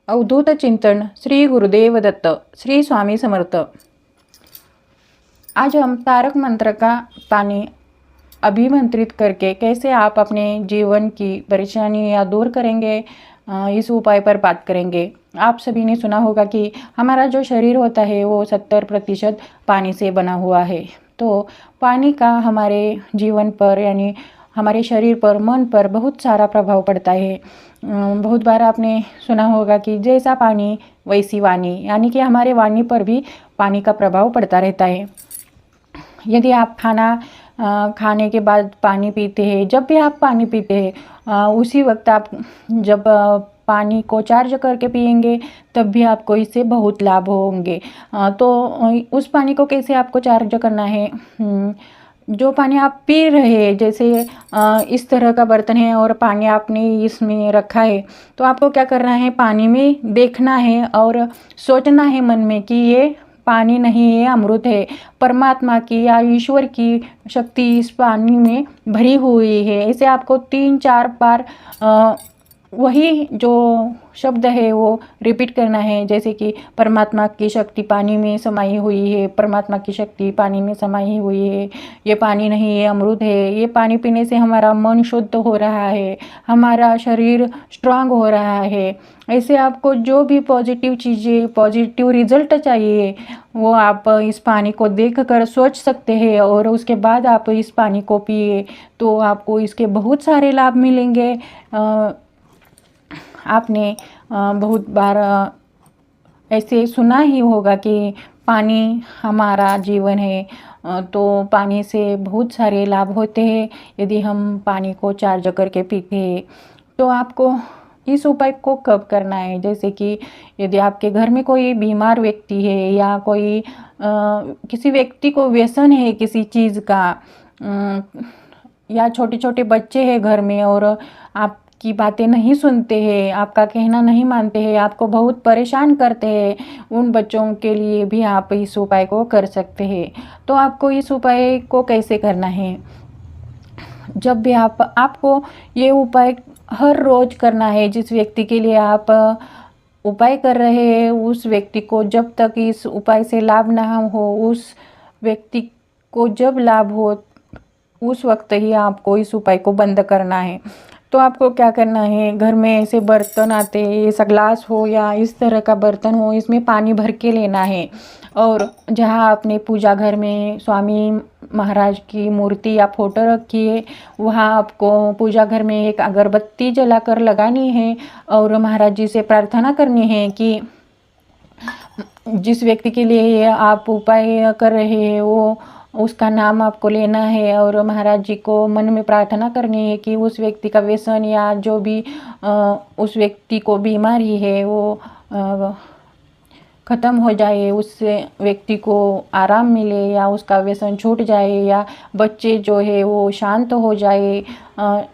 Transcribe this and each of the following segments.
अवधूत चिंतन श्री गुरुदेव दत्त श्री स्वामी समर्थ। आज हम तारक मंत्र का पानी अभिमंत्रित करके कैसे आप अपने जीवन की परेशानियां दूर करेंगे, इस उपाय पर बात करेंगे। आप सभी ने सुना होगा कि हमारा जो शरीर होता है वो 70% पानी से बना हुआ है। तो पानी का हमारे जीवन पर यानी हमारे शरीर पर, मन पर बहुत सारा प्रभाव पड़ता है। बहुत बार आपने सुना होगा कि जैसा पानी वैसी वाणी, यानी कि हमारे वाणी पर भी पानी का प्रभाव पड़ता रहता है। यदि आप खाने के बाद पानी पीते हैं, जब भी आप पानी पीते हैं उसी वक्त आप जब पानी को चार्ज करके पिएंगे तब भी आपको इससे बहुत लाभ होंगे। तो उस पानी को कैसे आपको चार्ज करना है, जो पानी आप पी रहे हैं, जैसे इस तरह का बर्तन है और पानी आपने इसमें रखा है, तो आपको क्या करना है, पानी में देखना है और सोचना है मन में कि ये पानी नहीं है, अमृत है। परमात्मा की या ईश्वर की शक्ति इस पानी में भरी हुई है। ऐसे आपको 3-4 बार वही जो शब्द है वो रिपीट करना है, जैसे कि परमात्मा की शक्ति पानी में समाई हुई है, परमात्मा की शक्ति पानी में समाई हुई है, ये पानी नहीं है, अमृत है। ये पानी पीने से हमारा मन शुद्ध हो रहा है, हमारा शरीर स्ट्रांग हो रहा है। ऐसे आपको जो भी पॉजिटिव चीज़ें, पॉजिटिव रिजल्ट चाहिए वो आप इस पानी को देख कर सोच सकते हैं और उसके बाद आप इस पानी को पिए तो आपको इसके बहुत सारे लाभ मिलेंगे। आपने बहुत बार ऐसे सुना ही होगा कि पानी हमारा जीवन है, तो पानी से बहुत सारे लाभ होते हैं यदि हम पानी को चार्ज करके पीते हैं। तो आपको इस उपाय को कब करना है, जैसे कि यदि आपके घर में कोई बीमार व्यक्ति है या कोई किसी व्यक्ति को व्यसन है किसी चीज़ का, या छोटे छोटे बच्चे हैं घर में और आपकी बातें नहीं सुनते हैं, आपका कहना नहीं मानते हैं, आपको बहुत परेशान करते हैं, उन बच्चों के लिए भी आप इस उपाय को कर सकते हैं। तो आपको इस उपाय को कैसे करना है, जब भी आपको ये उपाय हर रोज़ करना है। जिस व्यक्ति के लिए आप उपाय कर रहे हैं उस व्यक्ति को जब तक इस उपाय से लाभ ना हो, उस व्यक्ति को जब लाभ हो उस वक्त ही आपको इस उपाय को बंद करना है। तो आपको क्या करना है, घर में ऐसे बर्तन आते हैं, ऐसा ग्लास हो या इस तरह का बर्तन हो, इसमें पानी भर के लेना है और जहाँ आपने पूजा घर में स्वामी महाराज की मूर्ति या फोटो रखी है वहाँ आपको पूजा घर में एक अगरबत्ती जलाकर लगानी है और महाराज जी से प्रार्थना करनी है कि जिस व्यक्ति के लिए आप उपाय कर रहे हैं वो उसका नाम आपको लेना है और महाराज जी को मन में प्रार्थना करनी है कि उस व्यक्ति का व्यसन या जो भी उस व्यक्ति को बीमारी है वो ख़त्म हो जाए, उस व्यक्ति को आराम मिले या उसका व्यसन छूट जाए या बच्चे जो है वो शांत हो जाए,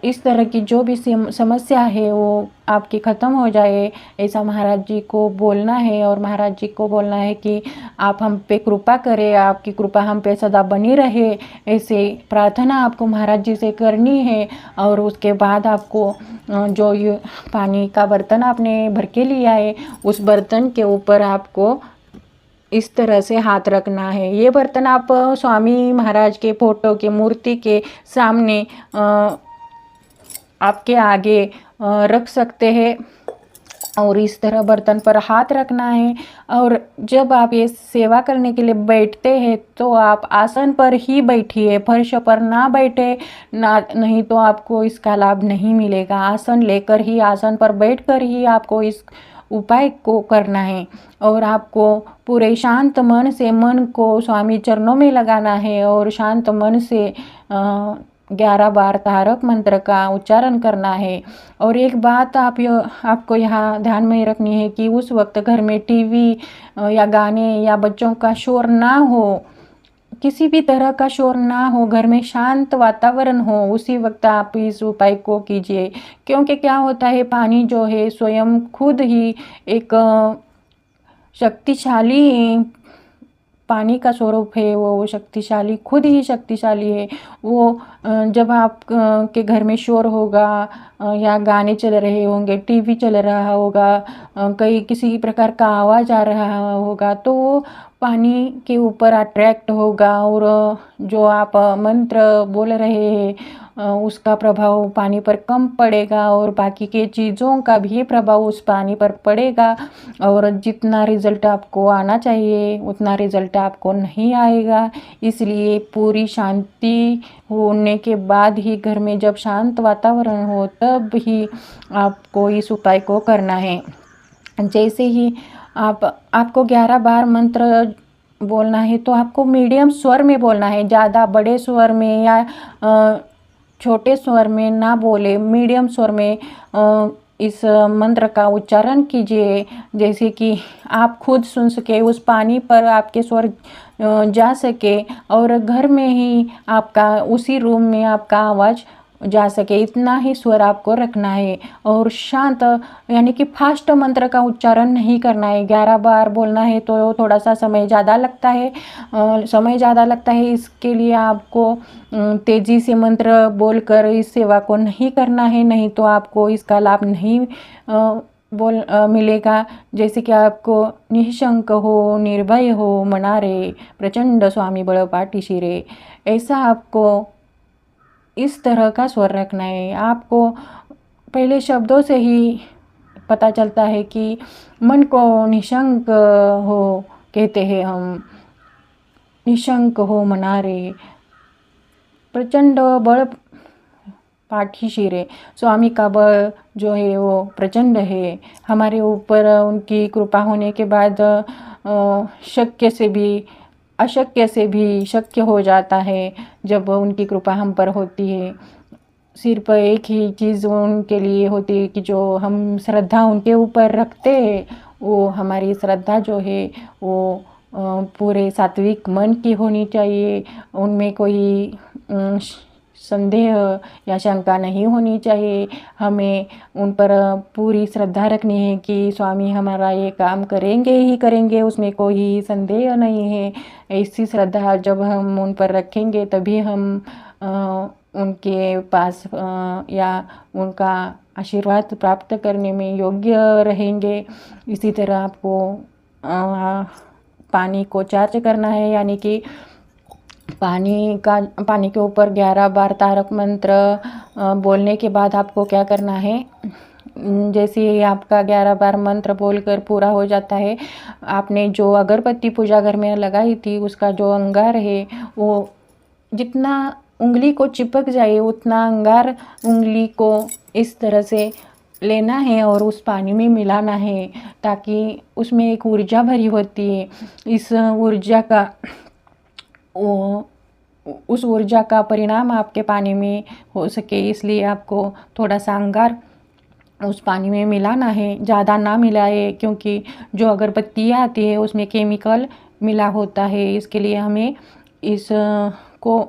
इस तरह की जो भी समस्या है वो आपकी ख़त्म हो जाए, ऐसा महाराज जी को बोलना है। और महाराज जी को बोलना है कि आप हम पे कृपा करें, आपकी कृपा हम पे सदा बनी रहे, ऐसे प्रार्थना आपको महाराज जी से करनी है। और उसके बाद आपको जो ये पानी का बर्तन आपने भर के लिया है उस बर्तन के ऊपर आपको इस तरह से हाथ रखना है। ये बर्तन आप स्वामी महाराज के फोटो के मूर्ति के सामने आपके आगे रख सकते हैं और इस तरह बर्तन पर हाथ रखना है। और जब आप ये सेवा करने के लिए बैठते हैं तो आप आसन पर ही बैठिए, फर्श पर ना बैठे ना, नहीं तो आपको इसका लाभ नहीं मिलेगा। आसन लेकर ही, आसन पर बैठकर ही आपको इस उपाय को करना है और आपको पूरे शांत मन से मन को स्वामी चरणों में लगाना है और शांत मन से 11 बार तारक मंत्र का उच्चारण करना है। और एक बात आपको यहाँ ध्यान में रखनी है कि उस वक्त घर में टीवी या गाने या बच्चों का शोर ना हो, किसी भी तरह का शोर ना हो, घर में शांत वातावरण हो, उसी वक्त आप इस उपाय को कीजिए। क्योंकि क्या होता है, पानी जो है स्वयं खुद ही एक शक्तिशाली पानी का स्वरूप है वो शक्तिशाली, खुद ही शक्तिशाली है। वो जब आप के घर में शोर होगा या गाने चल रहे होंगे, टीवी चल रहा होगा, कहीं किसी प्रकार का आवाज़ आ रहा होगा, तो वो पानी के ऊपर अट्रैक्ट होगा और जो आप मंत्र बोल रहे हैं उसका प्रभाव पानी पर कम पड़ेगा और बाकी के चीज़ों का भी प्रभाव उस पानी पर पड़ेगा और जितना रिज़ल्ट आपको आना चाहिए उतना रिज़ल्ट आपको नहीं आएगा। इसलिए पूरी शांति होने के बाद ही, घर में जब शांत वातावरण हो तब ही आपको इस उपाय को करना है। जैसे ही आपको 11 बार मंत्र बोलना है तो आपको मीडियम स्वर में बोलना है, ज़्यादा बड़े स्वर में या छोटे स्वर में ना बोले, मीडियम स्वर में इस मंत्र का उच्चारण कीजिए, जैसे कि आप खुद सुन सके, उस पानी पर आपके स्वर जा सके और घर में ही आपका, उसी रूम में आपका आवाज़ जा सके, इतना ही स्वर आपको रखना है। और शांत, यानी कि फास्ट मंत्र का उच्चारण नहीं करना है। 11 बार बोलना है तो थोड़ा सा समय ज़्यादा लगता है, इसके लिए आपको तेज़ी से मंत्र बोलकर इस सेवा को नहीं करना है, नहीं तो आपको इसका लाभ नहीं मिलेगा। जैसे कि आपको निशंक हो, निर्भय हो, मनारे प्रचंड स्वामी बळ पाठीशी रे, ऐसा आपको इस तरह का स्वर रखना है। आपको पहले शब्दों से ही पता चलता है कि मन को निशंक हो कहते हैं हम, निशंक हो मनारे प्रचंड बल पाठीशी रे, स्वामी का बल जो है वो प्रचंड है हमारे ऊपर। उनकी कृपा होने के बाद शक्य से भी, अशक्य से भी शक्य हो जाता है जब उनकी कृपा हम पर होती है। सिर्फ एक ही चीज़ उनके लिए होती है कि जो हम श्रद्धा उनके ऊपर रखते हैं, वो हमारी श्रद्धा जो है वो पूरे सात्विक मन की होनी चाहिए। उनमें कोई संदेह या शंका नहीं होनी चाहिए। हमें उन पर पूरी श्रद्धा रखनी है कि स्वामी हमारा ये काम करेंगे ही करेंगे, उसमें कोई संदेह नहीं है। ऐसी श्रद्धा जब हम उन पर रखेंगे तभी हम उनके पास या उनका आशीर्वाद प्राप्त करने में योग्य रहेंगे। इसी तरह आपको पानी को चार्ज करना है, यानी कि पानी के ऊपर 11 बार तारक मंत्र बोलने के बाद आपको क्या करना है, जैसे ही आपका 11 बार मंत्र बोलकर पूरा हो जाता है, आपने जो अगरबत्ती पूजा घर में लगाई थी उसका जो अंगार है वो जितना उंगली को चिपक जाए उतना अंगार उंगली को इस तरह से लेना है और उस पानी में मिलाना है, ताकि उसमें एक ऊर्जा भरी होती है। इस ऊर्जा का उस ऊर्जा का परिणाम आपके पानी में हो सके, इसलिए आपको थोड़ा सा अंगार उस पानी में मिलाना है। ज़्यादा ना मिलाए, क्योंकि जो अगरबत्तियाँ आती है उसमें केमिकल मिला होता है, इसके लिए हमें इसको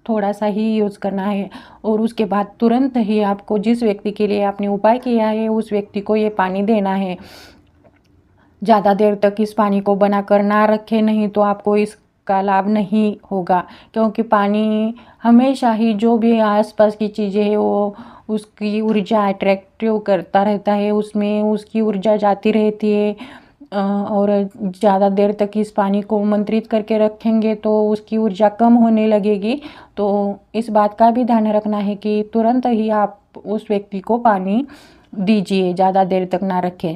थोड़ा सा ही यूज़ करना है। और उसके बाद तुरंत ही आपको जिस व्यक्ति के लिए आपने उपाय किया है उस व्यक्ति को ये पानी देना है। ज़्यादा देर तक इस पानी को बनाकर ना रखें, नहीं तो आपको इसका लाभ नहीं होगा। क्योंकि पानी हमेशा ही जो भी आसपास की चीज़ें हैं वो उसकी ऊर्जा अट्रैक्टिव करता रहता है, उसमें उसकी ऊर्जा जाती रहती है। और ज़्यादा देर तक इस पानी को मंत्रित करके रखेंगे तो उसकी ऊर्जा कम होने लगेगी। तो इस बात का भी ध्यान रखना है कि तुरंत ही आप उस व्यक्ति को पानी दीजिए, ज़्यादा देर तक ना रखें।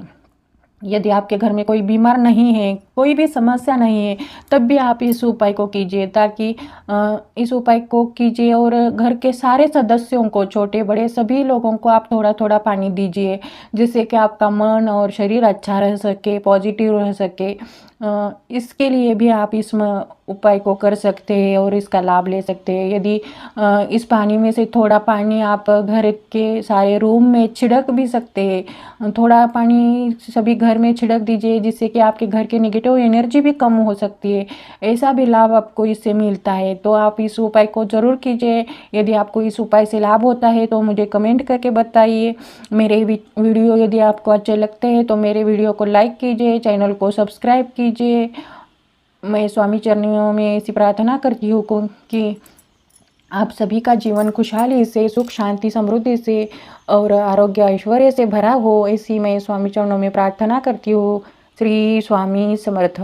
यदि आपके घर में कोई बीमार नहीं है, कोई भी समस्या नहीं है, तब भी आप इस उपाय को कीजिए, ताकि इस उपाय को कीजिए और घर के सारे सदस्यों को, छोटे बड़े सभी लोगों को आप थोड़ा थोड़ा पानी दीजिए, जिससे कि आपका मन और शरीर अच्छा रह सके, पॉजिटिव रह सके। इसके लिए भी आप इस उपाय को कर सकते हैं और इसका लाभ ले सकते हैं। यदि इस पानी में से थोड़ा पानी आप घर के सारे रूम में छिड़क भी सकते हैं, थोड़ा पानी सभी घर में छिड़क दीजिए, जिससे कि आपके घर के नेगेटिव एनर्जी भी कम हो सकती है। ऐसा भी लाभ आपको इससे मिलता है। तो आप इस उपाय को ज़रूर कीजिए। यदि आपको इस उपाय से लाभ होता है तो मुझे कमेंट करके बताइए। मेरे वीडियो यदि आपको अच्छे लगते हैं तो मेरे वीडियो को लाइक कीजिए, चैनल को सब्सक्राइब कीजिए। मैं स्वामी चरणों में ऐसी प्रार्थना करती हूँ कि आप सभी का जीवन खुशहाली से, सुख शांति समृद्धि से और आरोग्य ऐश्वर्य से भरा हो, ऐसी मैं स्वामी चरणों में प्रार्थना करती हूँ। श्री स्वामी समर्थ।